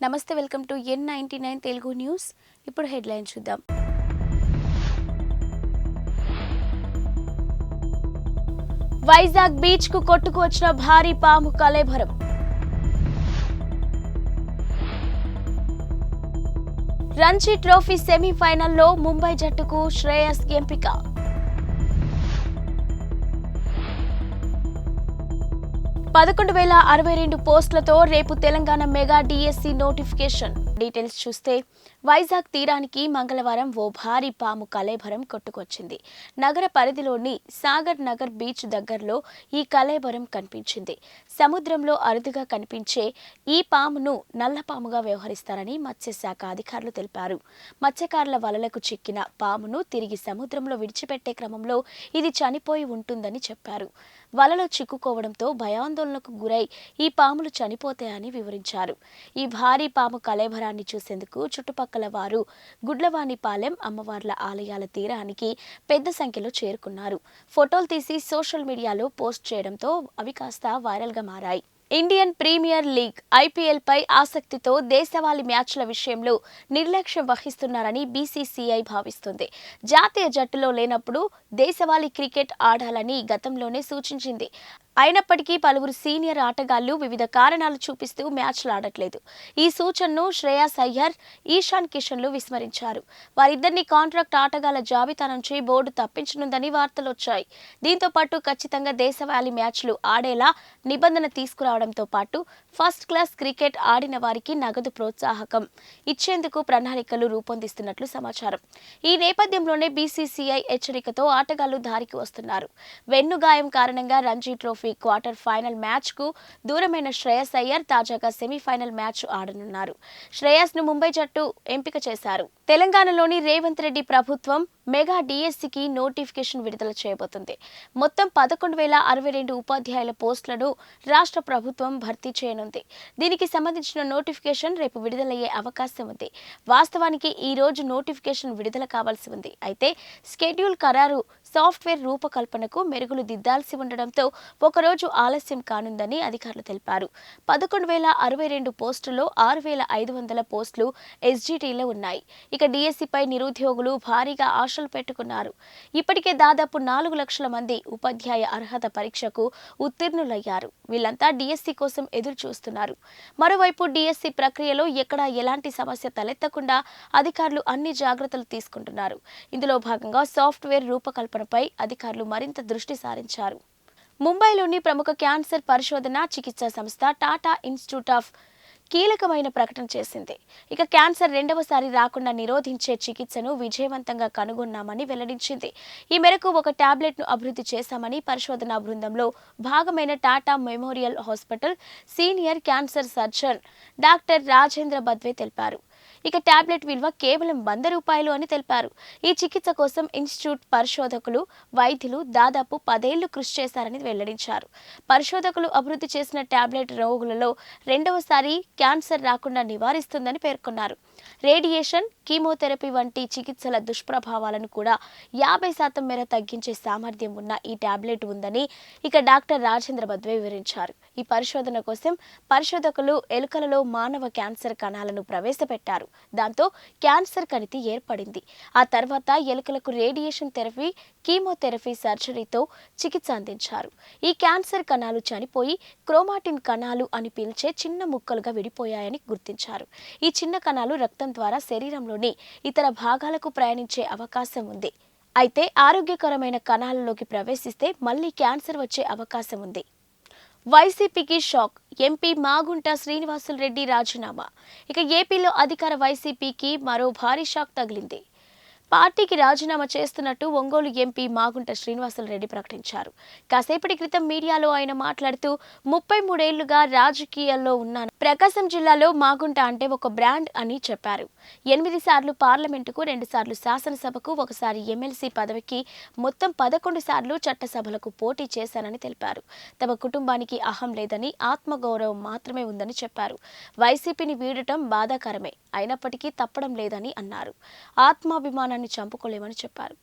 నమస్తే, welcome to N99 Telugu news. ఇప్పుడు headline చూద్దాం. వైజాగ్ బీచ్ కు కొట్టుకు వచ్చిన భారీ పాము కళేబరం. రంజీ ట్రోఫీ సెమీఫైనల్లో ముంబై జట్టుకు శ్రేయస్ ఎంపిక. 11,062 పోస్టులతో రేపు Telangana mega DSC notification. Details చూస్తే వైజాగ్ తీరానికి మంగళవారం ఓ భారీ పాము కళేబరం కొట్టుకొచ్చింది. నగర పరిధిలోని సాగర్ నగర్ బీచ్ దగ్గరలో ఈ కళేబరం కనిపించింది. సముద్రంలో అరుదుగా కనిపించే ఈ పామును నల్లపాముగా వ్యవహరిస్తారని మత్స్యశాఖ అధికారులు తెలిపారు. మత్స్యకారుల వలలకు చిక్కిన పామును తిరిగి సముద్రంలో విడిచిపెట్టే క్రమంలో ఇది చనిపోయి ఉంటుందని చెప్పారు. వలలో చిక్కుకోవడంతో భయాందోళనకు గురై ఈ పాములు చనిపోతాయని వివరించారు. ఈ భారీ పాము కళేబరాన్ని చూసేందుకు చుట్టుపక్కల వారు గుడ్లవానిపాలెం అమ్మవార్ల ఆలయాల తీరానికి పెద్ద సంఖ్యలో చేరుకున్నారు. ఫోటోలు తీసి సోషల్ మీడియాలో పోస్ట్ చేయడంతో అవి కాస్త వైరల్గా మారాయి. ఇండియన్ ప్రీమియర్ లీగ్ ఐపీఎల్ పై ఆసక్తితో దేశవాళీ మ్యాచ్ల విషయంలో నిర్లక్ష్యం వహిస్తున్నారని బీసీసీఐ భావిస్తుంది. జాతీయ జట్టులో లేనప్పుడు దేశవాళీ క్రికెట్ ఆడాలని గతంలోనే సూచించింది. అయినప్పటికీ పలువురు సీనియర్ ఆటగాళ్లు వివిధ కారణాలు చూపిస్తూ మ్యాచ్లు ఆడట్లేదు. ఈ సూచనను శ్రేయస్ అయ్యర్, ఈశాన్ కిషన్లు విస్మరించారు. వారిద్దరిని కాంట్రాక్ట్ ఆటగాళ్ల జాబితా నుంచి బోర్డు తప్పించనుందని వార్తలొచ్చాయి. దీంతో పాటు ఖచ్చితంగా దేశవాళీ మ్యాచ్లు ఆడేలా నిబంధన తీసుకురావడంతో పాటు ఫస్ట్ క్లాస్ క్రికెట్ ఆడిన వారికి నగదు ప్రోత్సాహకం ఇచ్చేందుకు ప్రణాళికలు రూపొందిస్తున్నట్లు సమాచారం. ఈ నేపథ్యంలోనే బీసీసీఐ హెచ్చరికతో ఆటగాళ్లు దారికి వస్తున్నారు. వెన్నుగాయం కారణంగా Ranji trophy quarter final match కు దూరమైన శ్రేయస్ అయ్యర్ తాజాగా సెమీఫైనల్ మ్యాచ్ ఆడనున్నారు. శ్రేయస్ ను ముంబై జట్టు ఎంపిక చేశారు. తెలంగాణలోని రేవంత్ రెడ్డి ప్రభుత్వం మెగా డిఎస్సికి నోటిఫికేషన్ విడుదల చేయబోతుంది. మొత్తం 11,062 ఉపాధ్యాయుల పోస్టులను రాష్ట్ర ప్రభుత్వం భర్తీ చేయనుంది. దీనికి సంబంధించిన నోటిఫికేషన్ రేపు విడుదలయ్యే అవకాశం ఉంది. వాస్తవానికి ఈ రోజు నోటిఫికేషన్ విడుదల కావాల్సి ఉంది. అయితే స్కెడ్యూల్ ఖరారు సాఫ్ట్వేర్ రూపకల్పనకు మెరుగులు దిద్దాల్సి ఉండడంతో ఒకరోజు ఆలస్యం కానుందని అధికారులు తెలిపారు. 11,062 పోస్టుల్లో 6,500 పోస్టులు ఎస్జిటిలో ఉన్నాయి. ఇక డిఎస్సిపై నిరుద్యోగులు భారీగా ఆశలు పెట్టుకున్నారు. ఇప్పటికే దాదాపు 4 లక్షల మంది ఉపాధ్యాయ అర్హత పరీక్షకు ఉత్తీర్ణులయ్యారు. వీళ్ళంతా డిఎస్సి కోసం ఎదురు చూస్తున్నారు. మరోవైపు డిఎస్సి ప్రక్రియలో ఎక్కడా ఎలాంటి సమస్య తలెత్తకుండా అధికారులు అన్ని జాగ్రత్తలు తీసుకుంటున్నారు. ఇందులో భాగంగా సాఫ్ట్వేర్ రూపకల్పనపై అధికారులు మరింత దృష్టి సారించారు. ముంబైలోని ప్రముఖ క్యాన్సర్ పరిశోధన చికిత్సా సంస్థ టాటా ఇన్స్టిట్యూట్ ఆఫ్ కీలకమైన ప్రకటన చేసింది. ఇక క్యాన్సర్ రెండవసారి రాకుండా నిరోధించే చికిత్సను విజయవంతంగా కనుగొన్నామని వెల్లడించింది. ఈ మేరకు ఒక టాబ్లెట్ను అభివృద్ధి చేశామని పరిశోధనా బృందంలో భాగమైన Tata memorial hospital senior cancer surgeon doctor Rajendra Badwe తెలిపారు. ఇక టాబ్లెట్ విలువ కేవలం 100 రూపాయలు అని తెలిపారు. ఈ చికిత్స కోసం ఇన్స్టిట్యూట్ పరిశోధకులు, వైద్యులు దాదాపు 10 ఏళ్లు కృషి చేశారని వెల్లడించారు. పరిశోధకులు అభివృద్ధి చేసిన టాబ్లెట్ రోగులలో రెండవసారి క్యాన్సర్ రాకుండా నివారిస్తుందని పేర్కొన్నారు. రేడియేషన్, కీమోథెరపీ వంటి చికిత్సల దుష్ప్రభావాలను కూడా 50% మేర తగ్గించే సామర్థ్యం ఉన్న ఈ టాబ్లెట్ ఉందని ఇక డాక్టర్ రాజేంద్ర బద్వే వివరించారు. ఈ పరిశోధన కోసం పరిశోధకులు ఎలుకలలో మానవ క్యాన్సర్ కణాలను ప్రవేశపెట్టారు. దాంతో క్యాన్సర్ కణితి ఏర్పడింది. ఆ తర్వాత ఎలుకలకు రేడియేషన్ థెరపీ, కీమోథెరపీ సర్జరీతో చికిత్స అందించారు. ఈ క్యాన్సర్ కణాలు చనిపోయి క్రోమాటిన్ కణాలు అని పిలిచే చిన్న ముక్కలుగా విడిపోయాయని గుర్తించారు. ఈ చిన్న కణాలు రక్తం ద్వారా శరీరంలోని ఇతర భాగాలకు ప్రయాణించే అవకాశం ఉంది. అయితే ఆరోగ్యకరమైన కణాలలోకి ప్రవేశిస్తే మళ్లీ క్యాన్సర్ వచ్చే అవకాశం ఉంది. వైసీపీకి షాక్, ఎంపీ మాగుంట శ్రీనివాసులరెడ్డి రాజీనామా. ఇక ఏపీలో అధికార వైసీపీకి మరో భారీ షాక్ తగిలింది. పార్టీకి రాజీనామా చేస్తున్నట్టు ఒంగోలు ఎంపీ మాగుంట శ్రీనివాసులరెడ్డి ప్రకటించారు. కాసేపటి క్రితం మీడియాలో ఆయన మాట్లాడుతూ 33 ఏళ్లుగా రాజకీయాల్లో ఉన్నాను. ప్రకాశం జిల్లాలో మాగుంట అంటే ఒక బ్రాండ్ అని చెప్పారు. 8 సార్లు పార్లమెంటుకు, 2 సార్లు శాసనసభకు, 1 సారి ఎమ్మెల్సీ పదవికి, మొత్తం 11 సార్లు చట్టసభలకు పోటీ చేశానని తెలిపారు. తమ కుటుంబానికి అహం లేదని, ఆత్మగౌరవం మాత్రమే ఉందని చెప్పారు. వైసీపీని వీడటం బాధాకరమే. అయినప్పటికీ తప్పడం లేదని అన్నారు. ఆత్మాభిమానాన్ని చంపుకోలేమని చెప్పారు.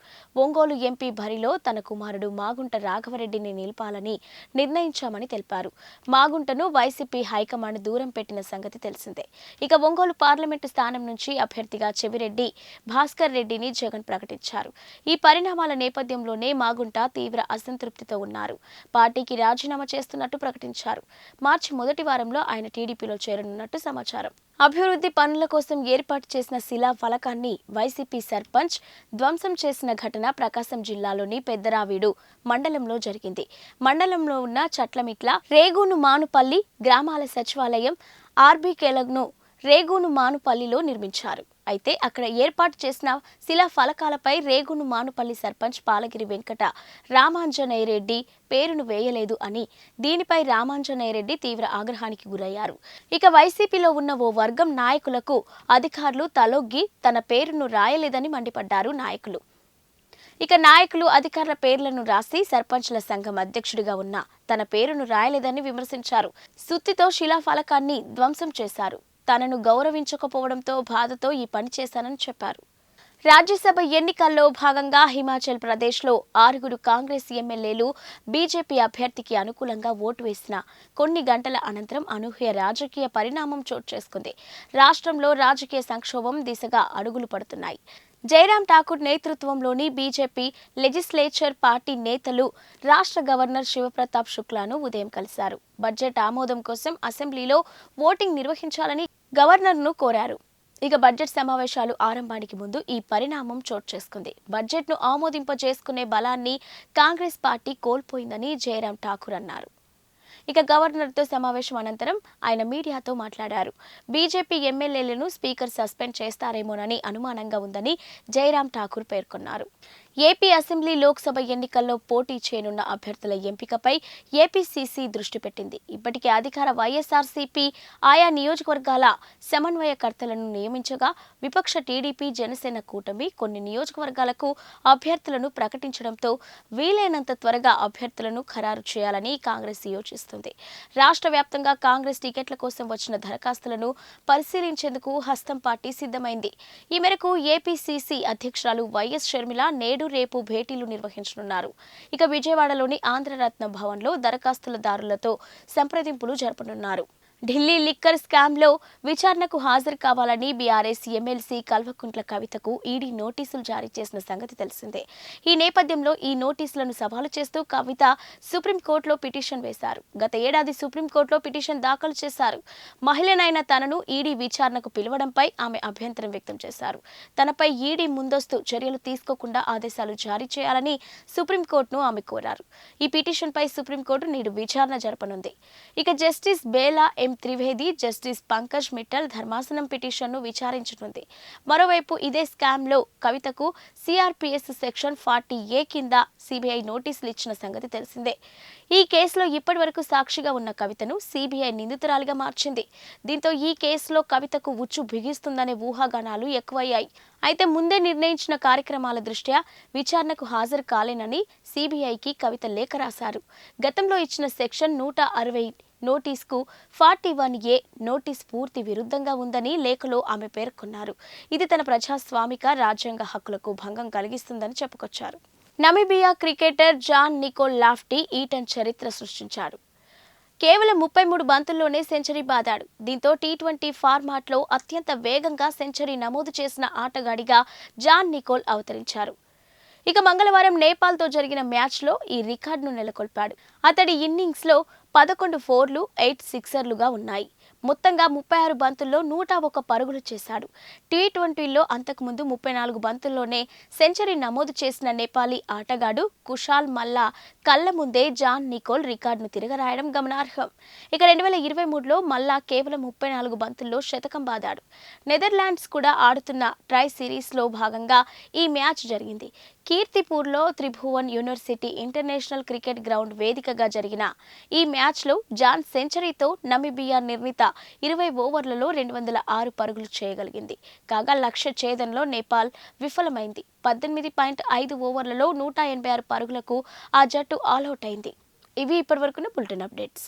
ఒంగోలు ఎంపీ బరిలో తన కుమారుడు మాగుంట రాఘవరెడ్డిని నిలపాలని నిర్ణయించామని తెలిపారు. మాగుంటను వైసీపీ హైకమాండ్ దూరం పెట్టిన సంగతి తెలిసిందే. ఇక ఒంగోలు పార్లమెంటు స్థానం నుంచి అభ్యర్థిగా చెవిరెడ్డి భాస్కర్ రెడ్డిని జగన్ ప్రకటించారు. ఈ పరిణామాల నేపథ్యంలోనే మాగుంట తీవ్ర అసంతృప్తితో ఉన్నారు. పార్టీకి రాజీనామా చేస్తున్నట్టు ప్రకటించారు. మార్చి మొదటి వారంలో ఆయన టీడీపీలో చేరనున్నట్టు సమాచారం. అభివృద్ధి పనుల కోసం ఏర్పాటు చేసిన శిలా ఫలకాన్ని వైసీపీ సర్పంచ్ ధ్వంసం చేసిన ఘటన ప్రకాశం జిల్లాలోని పెద్దరావీడు మండలంలో జరిగింది. మండలంలో ఉన్న చట్లమిట్ల, రేగూను మానుపల్లి గ్రామాల సచివాలయం ఆర్బీకేలను రేగూను మానుపల్లిలో నిర్మించారు. అయితే అక్కడ ఏర్పాటు చేసిన శిలా ఫలకాలపై రేగూను మానుపల్లి సర్పంచ్ పాలగిరి వెంకట రామాంజనేయరెడ్డి పేరును వేయలేదు అని, దీనిపై రామాంజనేయరెడ్డి తీవ్ర ఆగ్రహానికి గురయ్యారు. ఇక వైసీపీలో ఉన్న ఓ వర్గం నాయకులకు అధికారులు తలొగ్గి తన పేరును రాయలేదని మండిపడ్డారు నాయకులు. నాయకులు అధికారుల పేర్లను రాసి సర్పంచ్ల సంఘం అధ్యక్షుడిగా ఉన్న తన పేరును రాయలేదని విమర్శించారు. సుత్తితో శిలా ఫలకాన్ని ధ్వంసం చేశారు. తనను గౌరవించకపోవడంతో బాధతో ఈ పని చేశానని చెప్పారు. రాజ్యసభ ఎన్నికల్లో భాగంగా హిమాచల్ ప్రదేశ్లో 6 కాంగ్రెస్ ఎమ్మెల్యేలు బీజేపీ అభ్యర్థికి అనుకూలంగా ఓటు వేసిన కొన్ని గంటల అనంతరం అనూహ్య రాజకీయ పరిణామం చోటు చేసుకుంది. రాష్ట్రంలో రాజకీయ సంక్షోభం దిశగా అడుగులు పడుతున్నాయి. జయరాం ఠాకూర్ నేతృత్వంలోని బీజేపీ లెజిస్లేచర్ పార్టీ నేతలు రాష్ట్ర గవర్నర్ శివప్రతాప్ శుక్లాను ఉదయం కలిశారు. బడ్జెట్ ఆమోదం కోసం అసెంబ్లీలో ఓటింగ్ నిర్వహించాలని గవర్నర్ను కోరారు. బడ్జెట్ సమావేశాలు ఆరంభానికి ముందు ఈ పరిణామం చోటు చేసుకుంది. బడ్జెట్ను ఆమోదింపజేసుకునే బలాన్ని కాంగ్రెస్ పార్టీ కోల్పోయిందని జయరాం ఠాకూర్ అన్నారు. గవర్నర్తో సమావేశం అనంతరం ఆయన మీడియాతో మాట్లాడారు. బీజేపీ ఎమ్మెల్యేలను స్పీకర్ సస్పెండ్ చేస్తారేమోనని అనుమానంగా ఉందని జయరాం ఠాకూర్ పేర్కొన్నారు. ఏపీ అసెంబ్లీ, లోక్సభ ఎన్నికల్లో పోటీ చేయనున్న అభ్యర్థుల ఎంపికపై ఏపీసీసీ దృష్టి పెట్టింది. ఇప్పటికే అధికార వైఎస్ఆర్సీపీ ఆయా నియోజకవర్గాల సమన్వయకర్తలను నియమించగా, విపక్ష టీడీపీ, జనసేన కూటమి కొన్ని నియోజకవర్గాలకు అభ్యర్థులను ప్రకటించడంతో వీలైనంత త్వరగా అభ్యర్థులను ఖరారు చేయాలని కాంగ్రెస్ యోచిస్తుంది. రాష్ట్ర వ్యాప్తంగా కాంగ్రెస్ టికెట్ల కోసం వచ్చిన దరఖాస్తులను పరిశీలించేందుకు హస్తం పార్టీ సిద్ధమైంది. ఈ మేరకు ఏపీసీసీ అధ్యక్షురాలు వైఎస్ షర్మిల నేడు రేపు భేటీలు నిర్వహించనున్నారు. విజయవాడలోని ఆంధ్రరత్న భవన్లో దరఖాస్తుదారులతో సంప్రదింపులు జరపనున్నారు. ఢిల్లీ లిక్కర్ స్కామ్లో విచారణకు హాజరు కావాలని బీఆర్ఎస్ ఎమ్మెల్సీ కల్వకుంట్ల కవితకు ఈడీ నోటీసులు జారీ చేసిన సంగతి తెలిసిందే. ఈ నేపథ్యంలో ఈ నోటీసులను సవాలు చేస్తూ కవిత సుప్రీంకోర్టులో పిటిషన్ వేశారు. గత ఏడాది సుప్రీంకోర్టులో పిటిషన్ దాఖలు చేశారు. మహిళనైన తనను ఈడీ విచారణకు పిలవడంపై ఆమె అభ్యంతరం వ్యక్తం చేశారు. తనపై ఈడీ ముందస్తు చర్యలు తీసుకోకుండా ఆదేశాలు జారీ చేయాలని సుప్రీంకోర్టును ఆమె కోరారు. ఈ పిటిషన్పై సుప్రీంకోర్టు నేడు విచారణ జరపనుంది. జస్టిస్ బేలా ఎం త్రివేది, జస్టిస్ పంకజ్ మిట్టల్ ధర్మాసనం పిటిషన్ను విచారించనుంది. మరోవైపు ఇదే స్కామ్లో కవితకు సిఆర్పిఎస్ సెక్షన్ 40A కింద సిబిఐ నోటీసులు ఇచ్చిన సంగతి తెలిసిందే. ఈ కేసులో ఇప్పటివరకు సాక్షిగా ఉన్న కవితను సిబిఐ నిందితురాలిగా మార్చింది. దీంతో ఈ కేసులో కవితకు ఉచ్చు బిగిస్తుందనే ఊహాగానాలు ఎక్కువయ్యాయి. అయితే ముందే నిర్ణయించిన కార్యక్రమాల దృష్ట్యా విచారణకు హాజరు కాలేనని సిబిఐకి కవిత లేఖ రాశారు. గతంలో ఇచ్చిన సెక్షన్ 160 నోటీసుకు 41A నోటీస్ పూర్తి విరుద్ధంగా ఉందని లేఖలో ఆమె పేర్కొన్నారు. ఇది తన ప్రజాస్వామిక రాజ్యాంగ హక్కులకు భంగం కలిగిస్తుందని చెప్పుకొచ్చారు. Namibia cricketer Jan Nicol Loftie Eaton చరిత్ర సృష్టించాడు. కేవలం 33 బంతుల్లోనే సెంచరీ బాదాడు. దీంతో టీ20 ఫార్మాట్లో అత్యంత వేగంగా సెంచరీ నమోదు చేసిన ఆటగాడిగా జాన్ నికోల్ అవతరించారు. మంగళవారం నేపాల్తో జరిగిన మ్యాచ్లో ఈ రికార్డును నెలకొల్పాడు. అతడి ఇన్నింగ్స్లో 11 4లు, 8 సిక్సర్లుగా ఉన్నాయి. మొత్తంగా 36 బంతుల్లో 101 పరుగులు చేశాడు. టీ20లో అంతకుముందు 34 బంతుల్లోనే సెంచరీ నమోదు చేసిన నేపాలీ ఆటగాడు కుషాల్ మల్లా కళ్ల ముందే జాన్ నికోల్ రికార్డును తిరగరాయడం గమనార్హం. 2023లో మల్లా కేవలం 34 బంతుల్లో శతకం బాదాడు. నెదర్లాండ్స్ కూడా ఆడుతున్న ట్రై సిరీస్లో భాగంగా ఈ మ్యాచ్ జరిగింది. కీర్తిపూర్లో Tribhuvan university international cricket ground వేదికగా జరిగిన ఈ మ్యాచ్లో జాన్ సెంచరీతో నమీబియా నిర్ణీత 20 ఓవర్లలో 206 పరుగులు చేయగలిగింది. కాగా లక్ష్య ఛేదనలో నేపాల్ విఫలమైంది. 18.5 ఓవర్లలో 186 పరుగులకు ఆ జట్టు ఆల్అవుట్ అయింది. ఇవి ఇప్పటివరకున్న బులెటిన్ అప్డేట్స్.